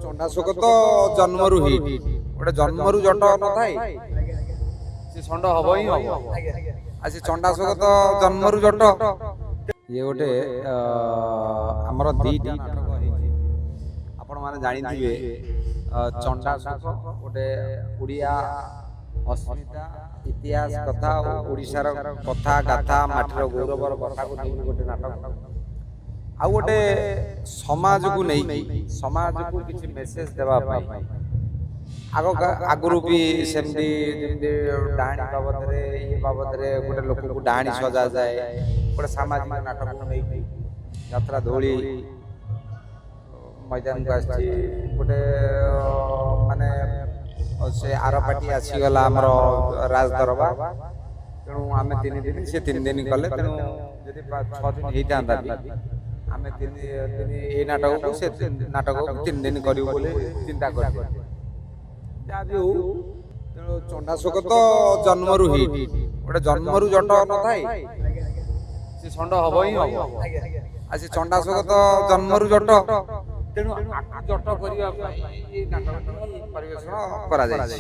ଚଣ୍ଡାଶୋକ ତ ଜନ୍ମରୁ ହିଟ୍ ଗୋଟେ ଜନ୍ମରୁ ଜଟ ନଥାଏ ସେ ଷଣ୍ଢ ହବ ହିଁ ହବ। ଆଉ ସେ ଚଣ୍ଡାଶୋକ ତ ଜନ୍ମରୁ ଜଟ। ଇଏ ଗୋଟେ ଆମର ଦିଟା ନାଟକ ହେଇଛି ଆପଣ ମାନେ ଜାଣିଥିବେ। ଚଣ୍ଡାଶୋକ ଗୋଟେ ଓଡ଼ିଆ ଅସ୍ମିତା ଇତିହାସ କଥା ଓଡ଼ିଶାର କଥା ଗାଥା ମାଟିର ଗୌରବର କଥାକୁ ନେଇକି ଗୋଟେ ନାଟକ। ଆଉ ଗୋଟେ ସମାଜକୁ ନେଇକି ସମାଜକୁ କିଛି ମେସେଜ ଦେବା ପାଇଁ ଆଗରୁ ବି ସେମିତି ଯେମିତି ଡାହାଣୀ ବାବଦରେ ଇଏ ବାବଦରେ ଗୋଟେ ଲୋକକୁ ଡାହାଣୀ ସଜାଯାଏ ଗୋଟେ ସାମାଜିକ ନାଟକକୁ ନେଇକି ଯାତ୍ରା ଧୂଳି ମଇଦାନକୁ ଆସିଛି ଗୋଟେ ମାନେ ସେ ଆରପାଟି ଆସିଗଲା ଆମର ରାଜଦରବାର। ତେଣୁ ଆମେ 3 ଦିନ ସେ 3 ଦିନ କଲେ ତେଣୁ ଯଦି 6 ଦିନ ହେଇଥାନ୍ତା ବି ଆମେ 3 ଦିନ ଏଇ ନାଟକକୁ ସେ ନାଟକକୁ 3 ଦିନ କରିବୁ ବୋଲି ଚିନ୍ତା କରିଛୁ। ଯାହା ବି ହଉ ତେଣୁ ଚଣ୍ଡାଶୋକ ତ ଜନ୍ମରୁ ହିଟ୍ ଗୋଟେ ଜନ୍ମରୁ ଜଟ ନଥାଏ ସେ ଷଣ୍ଢ ହବ ହିଁ ହବ। ଆଉ ସେ ଚଣ୍ଡାଶୋକ ତ ଜନ୍ମରୁ ଜଟ ତେଣୁ ଜଟ କରିବା ପାଇଁ ଏଇ ନାଟକଟି ପରିବେଷଣ କରାଯାଇଛି।